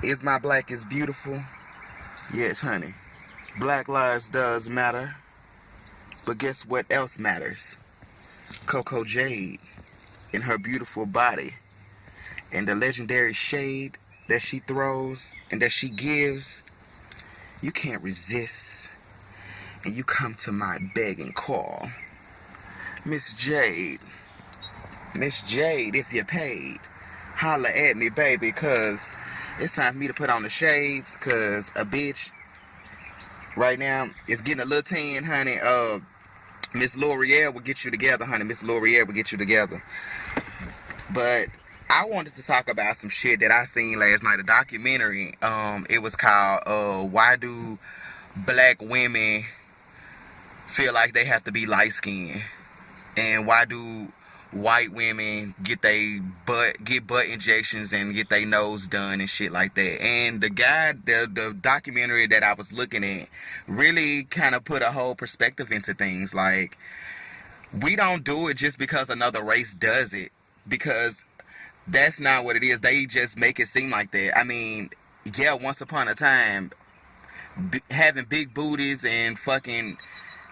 Is my black is beautiful? Yes, honey. Black lives does matter. But guess what else matters? Coco Jade in her beautiful body and the legendary shade that she throws and that she gives. You can't resist. And you come to my begging call. Miss Jade. Miss Jade, if you're paid, holla at me, baby, cause it's time for me to put on the shades, cause a bitch right now is getting a little tan, honey. Miss L'Oreal will get you together, honey. Miss L'Oreal will get you together. But I wanted to talk about some shit that I seen last night, a documentary. It was called Why Do Black Women Feel Like They Have to Be Light Skinned? And why do white women get butt injections and get their nose done and shit like that? And the documentary that I was looking at really kind of put a whole perspective into things. Like, we don't do it just because another race does it, because that's not what it is. They just make it seem like that. I mean, yeah, once upon a time, having big booties and fucking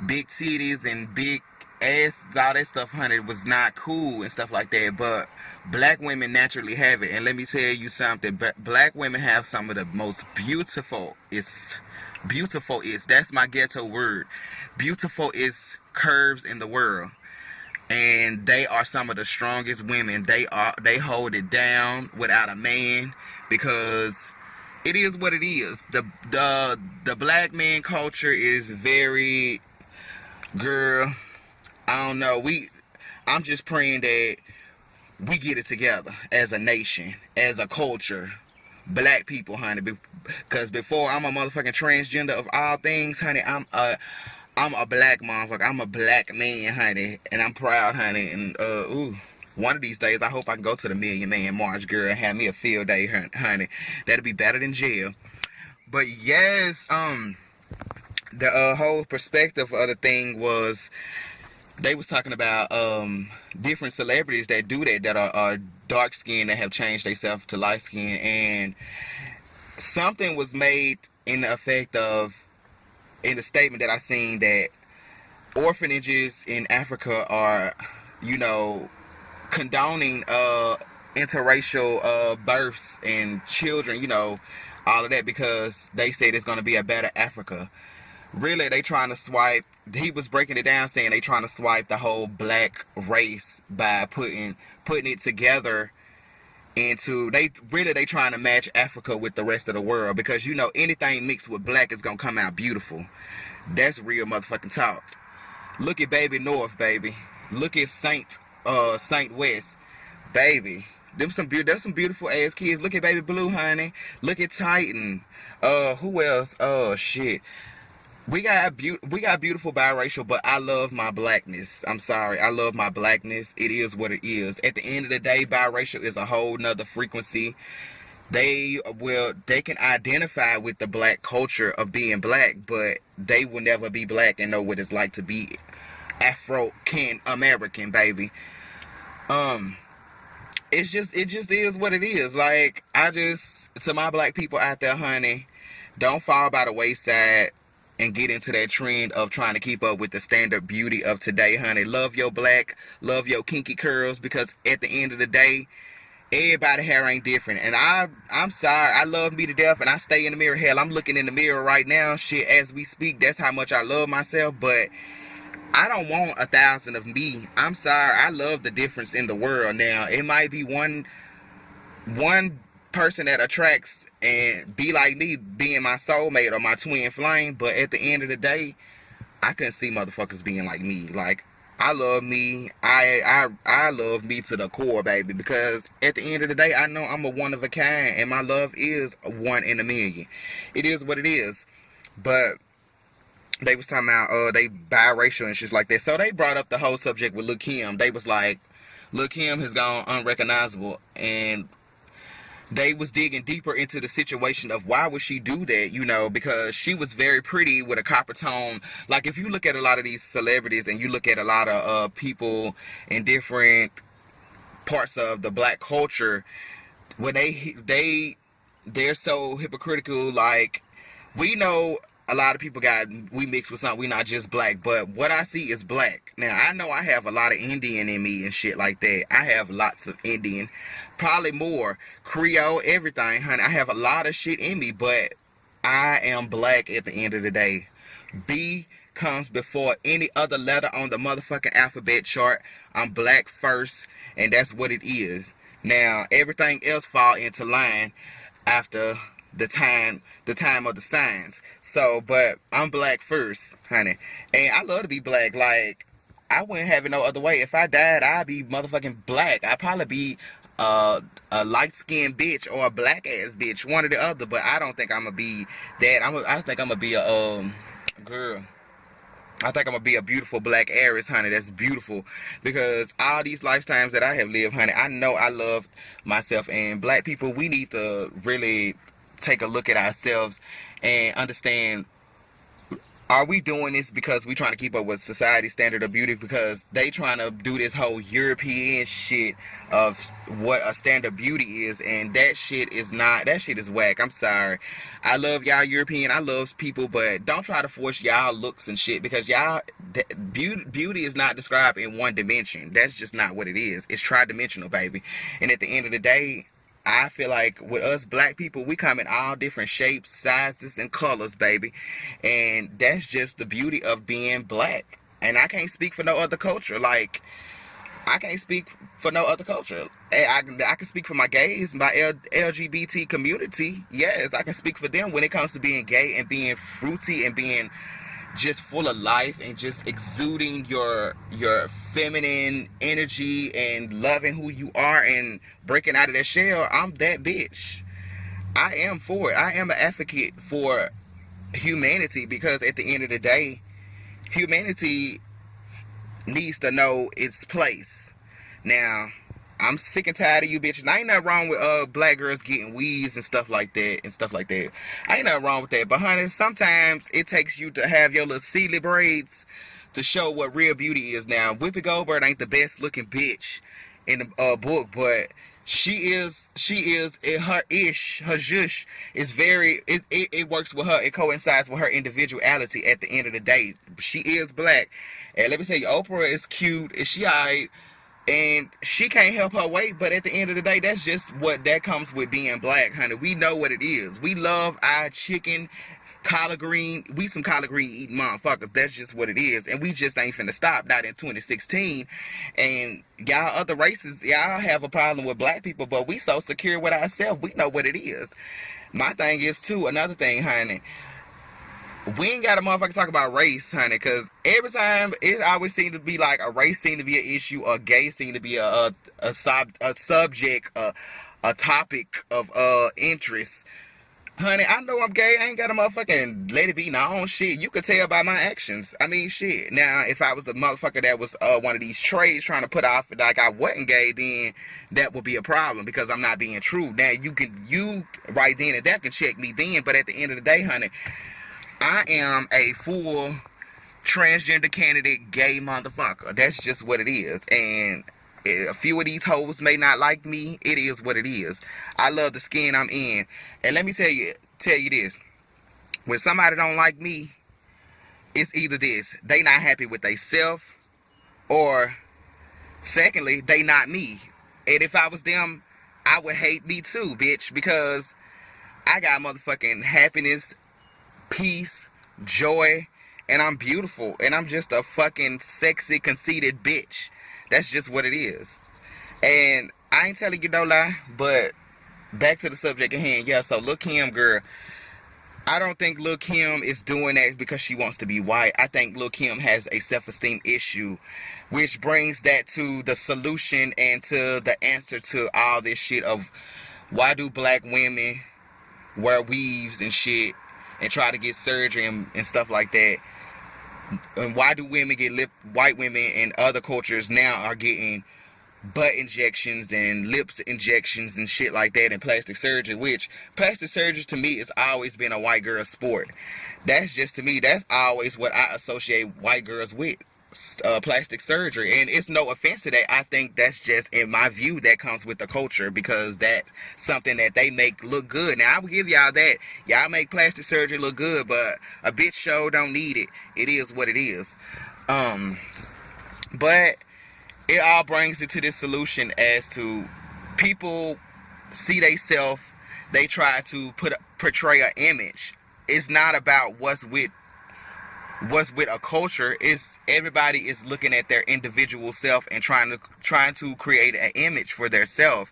big titties and big ass, all that stuff, honey, was not cool and stuff like that. But black women naturally have it. And let me tell you something. Black women have some of the most beautiful, that's my ghetto word. Beautiful is curves in the world. And they are some of the strongest women. They hold it down without a man, because it is what it is. The black man culture is very, girl, I don't know. I'm just praying that we get it together as a nation, as a culture, black people, honey. Because before I'm a motherfucking transgender of all things, honey, I'm a black motherfucker. I'm a black man, honey, and I'm proud, honey. And one of these days, I hope I can go to the Million Man March, girl, and have me a field day, honey. That'll be better than jail. But yes, the whole perspective of the thing was, they was talking about different celebrities that do that are dark skinned, that have changed themselves to light skin, and something was made in the effect of, in the statement that I seen, that orphanages in Africa are, condoning interracial births and children, all of that, because they said it's going to be a better Africa. Really, they trying to swipe. He was breaking it down, saying they trying to swipe the whole black race by putting it together into, they trying to match Africa with the rest of the world, because anything mixed with black is gonna come out beautiful. That's real motherfucking talk. Look at Baby North, baby. Look at Saint West, baby. There's some beautiful ass kids. Look at Baby Blue, honey. Look at Titan. Who else? Oh shit. We got beautiful biracial, but I love my blackness. I'm sorry, I love my blackness. It is what it is. At the end of the day, biracial is a whole nother frequency. They can identify with the black culture of being black, but they will never be black and know what it's like to be Afro-American, baby. It just is what it is. Like, to my black people out there, honey, don't fall by the wayside and get into that trend of trying to keep up with the standard beauty of today, honey. Love your black, love your kinky curls, because at the end of the day, everybody's hair ain't different. And I'm sorry, I love me to death, and I stay in the mirror. Hell, I'm looking in the mirror right now, shit, as we speak. That's how much I love myself, but I don't want 1,000 of me. I'm sorry, I love the difference in the world. Now, it might be one person that attracts and be like me, being my soulmate or my twin flame, but at the end of the day, I couldn't see motherfuckers being like me. Like, I love me. I love me to the core, baby, because at the end of the day, I know I'm a one of a kind, and my love is a one in a million. It is what it is. But they was talking about they biracial and shit like that. So they brought up the whole subject with Lil' Kim. They was like, Lil' Kim has gone unrecognizable, and they was digging deeper into the situation of why would she do that, because she was very pretty with a copper tone. Like, if you look at a lot of these celebrities and you look at a lot of people in different parts of the black culture, when they they're so hypocritical. Like, we know a lot of people we mix with something. We not just black, but what I see is black. Now, I know I have a lot of Indian in me and shit like that. I have lots of Indian, probably more Creole, everything, honey. I have a lot of shit in me, but I am black at the end of the day. B comes before any other letter on the motherfucking alphabet chart. I'm black first, and that's what it is. Now, everything else fall into line after the time of the signs. So, but I'm black first, honey. And I love to be black. Like, I wouldn't have it no other way. If I died, I'd be motherfucking black. I'd probably be a light-skinned bitch or a black-ass bitch, one or the other. But I don't think I'm gonna be that. I think I'm gonna be a girl. I think I'm gonna be a beautiful black heiress, honey. That's beautiful, because all these lifetimes that I have lived, honey, I know I love myself. And black people, we need to really take a look at ourselves and understand, are we doing this because we trying to keep up with society's standard of beauty? Because they trying to do this whole European shit of what a standard of beauty is, and that shit is not, that shit is whack. I'm sorry. I love y'all European, I love people, but don't try to force y'all looks and shit, because y'all, beauty is not described in one dimension. That's just not what it is. It's tri-dimensional, baby. And at the end of the day, I feel like with us black people, we come in all different shapes, sizes, and colors, baby. And that's just the beauty of being black. And I can't speak for no other culture. Like, I can't speak for no other culture. I can speak for my gays, my LGBT community. Yes, I can speak for them when it comes to being gay and being fruity and being just full of life and just exuding your feminine energy and loving who you are and breaking out of that shell. I'm that bitch. I am for it. I am an advocate for humanity, because at the end of the day, humanity needs to know its place. Now, I'm sick and tired of you bitches. Now, ain't nothing wrong with black girls getting weaves and stuff like that Ain't nothing wrong with that. But honey, sometimes it takes you to have your little Sealy braids to show what real beauty is. Now, Whoopi Goldberg ain't the best looking bitch in the book, but she is her zhush is very, it works with her. It coincides with her individuality at the end of the day. She is black. And let me tell you, Oprah is cute. Is she alright? And she can't help her weight, but at the end of the day, that's just what that comes with being black, honey. We know what it is. We love our chicken, collard green. We some collard green eating motherfuckers. That's just what it is. And we just ain't finna stop, not in 2016. And y'all other races, y'all have a problem with black people, but we so secure with ourselves. We know what it is. My thing is, too, another thing, honey, we ain't got a motherfucker talk about race, honey, because every time it always seems to be like a race seem to be an issue, or gay seem to be a subject, a topic of interest. Honey, I know I'm gay. I ain't got a motherfucking let it be known shit. You could tell by my actions. I mean, shit. Now, if I was a motherfucker that was one of these trades trying to put off like I wasn't gay, then that would be a problem, because I'm not being true. Now, you right then and that can check me then, but at the end of the day, honey, I am a full transgender candidate gay motherfucker. That's just what it is. And a few of these hoes may not like me. It is what it is. I love the skin I'm in. And let me tell you this. When somebody don't like me, it's either this: they not happy with theyself, or secondly, they not me. And if I was them, I would hate me too, bitch, because I got motherfucking happiness, peace, joy, and I'm beautiful, and I'm just a fucking sexy, conceited bitch. That's just what it is. And I ain't telling you no lie, but back to the subject at hand. Yeah, so Lil' Kim, girl, I don't think Lil' Kim is doing that because she wants to be white. I think Lil' Kim has a self-esteem issue, which brings that to the solution and to the answer to all this shit of why do black women wear weaves and shit and try to get surgery and stuff like that. And why do women get white women in other cultures now are getting butt injections and lips injections and shit like that, and plastic surgery, which plastic surgery to me has always been a white girl sport. That's just, to me, that's always what I associate white girls with. plastic surgery. And it's no offense to that. I think that's just, in my view, that comes with the culture, because that's something that they make look good. Now, I will give y'all that. Y'all make plastic surgery look good, but a bitch show don't need it. It is what it is. But it all brings it to this solution as to people see theyself, they try to portray an image. It's not about what's with a culture. It's everybody is looking at their individual self and trying to create an image for their self.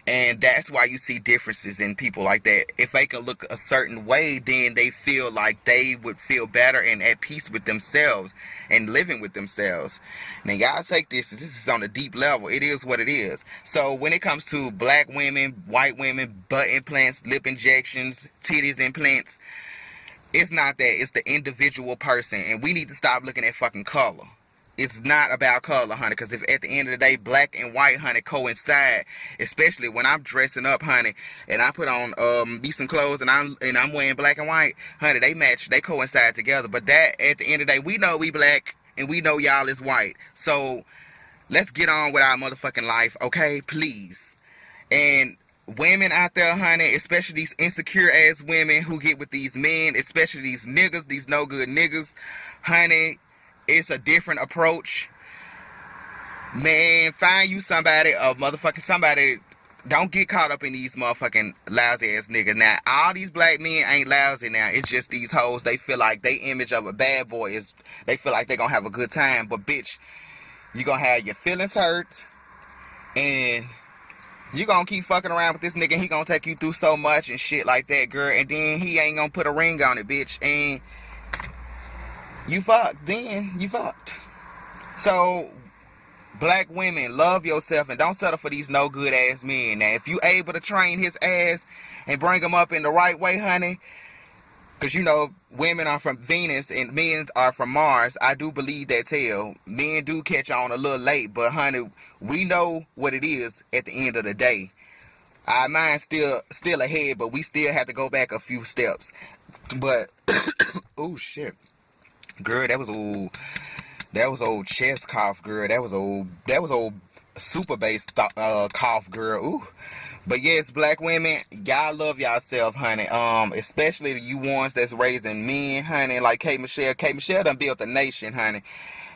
And that's why you see differences in people like that. If they can look a certain way, then they feel like they would feel better and at peace with themselves and living with themselves. Now, y'all take this is on a deep level. It is what it is. So when it comes to black women, white women, butt implants, lip injections, titties implants, it's not that. It's the individual person. And we need to stop looking at fucking color. It's not about color, honey, because if at the end of the day, black and white, honey, coincide, especially when I'm dressing up, honey, and I put on me some clothes and I'm wearing black and white, honey, they match, they coincide together. But that, at the end of the day, we know we black and we know y'all is white. So let's get on with our motherfucking life, okay? Please. And women out there, honey, especially these insecure ass women who get with these men, especially these niggas, these no good niggas, honey, it's a different approach. Man, find you somebody, somebody. Don't get caught up in these motherfucking lousy ass niggas. Now, all these black men ain't lousy now. It's just these hoes, they feel like they image of a bad boy is, they feel like they gonna have a good time. But bitch, you gonna have your feelings hurt. And you gonna keep fucking around with this nigga. He gonna take you through so much and shit like that, girl. And then he ain't gonna put a ring on it, bitch. And you fucked. Then you fucked. So, black women, love yourself and don't settle for these no good ass men. Now, if you able to train his ass and bring him up in the right way, honey, because you know women are from Venus and men are from Mars. I do believe that tale. Men do catch on a little late, but honey, we know what it is at the end of the day. Our mind's still ahead, but we still have to go back a few steps. But oh shit. Girl, that was old chest cough, girl. That was old super bass cough, girl. Ooh. But yes, black women, y'all love yourself, honey. Especially you ones that's raising men, honey, like K. Michelle. K. Michelle done built a nation, honey.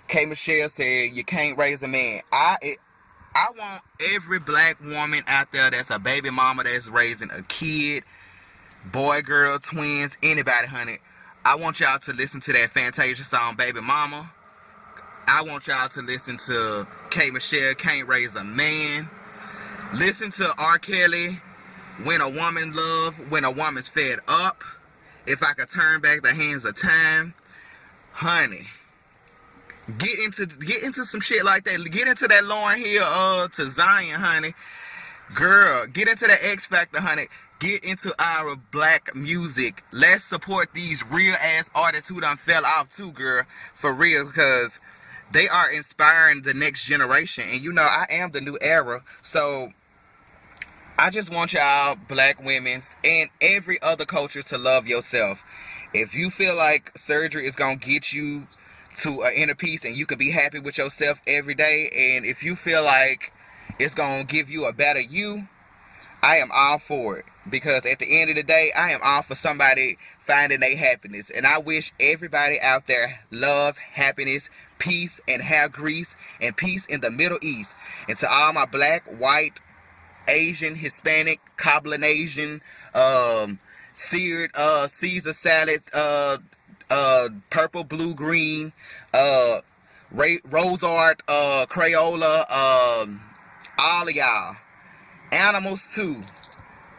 K. Michelle said you can't raise a man. I want every black woman out there that's a baby mama that's raising a kid, boy, girl, twins, anybody, honey. I want y'all to listen to that Fantasia song, Baby Mama. I want y'all to listen to K. Michelle, Can't Raise a Man. Listen to R. Kelly, When a Woman Love, When a Woman's Fed Up. If I Could Turn Back the Hands of Time. Honey, get into some shit like that. Get into that Lauryn Hill to Zion, honey. Girl, get into the X Factor, honey. Get into our black music. Let's support these real ass artists who done fell off too, girl. For real, because they are inspiring the next generation. And you know, I am the new era. So I just want y'all black women and every other culture to love yourself. If you feel like surgery is going to get you to an inner peace and you can be happy with yourself every day, and if you feel like it's going to give you a better you, I am all for it. Because at the end of the day, I am all for somebody finding their happiness. And I wish everybody out there love, happiness, peace, and hair grease, and peace in the Middle East. And to all my black, white, Asian, Hispanic, Cablinasian, seared Caesar salads, purple, blue, green, rose art, Crayola, all of y'all. Animals too.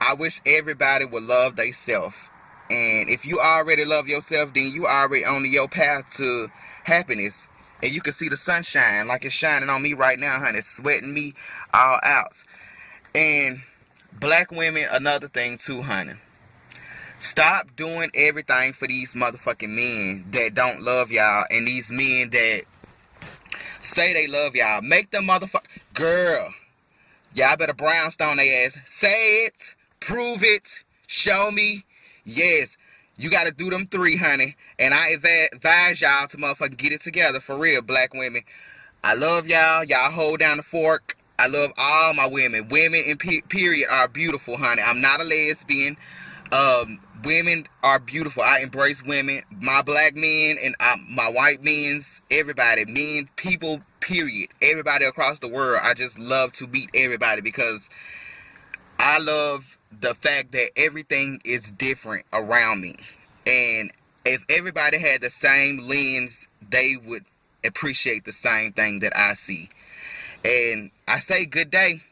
I wish everybody would love theyself. And if you already love yourself, then you already on your path to happiness. And you can see the sunshine like it's shining on me right now, honey. It's sweating me all out. And black women, another thing too, honey. Stop doing everything for these motherfucking men that don't love y'all. And these men that say they love y'all. Make them motherfucker. Girl, y'all better brownstone their ass. Say it. Prove it. Show me. Yes. You got to do them 3, honey. And I advise y'all to motherfucking get it together for real, black women. I love y'all. Y'all hold down the fork. I love all my women. Women in period are beautiful, honey. I'm not a lesbian. Women are beautiful. I embrace women. My black men and my white men's, everybody, men, people, period. Everybody across the world. I just love to meet everybody because I love the fact that everything is different around me. And if everybody had the same lens, they would appreciate the same thing that I see. And I say good day.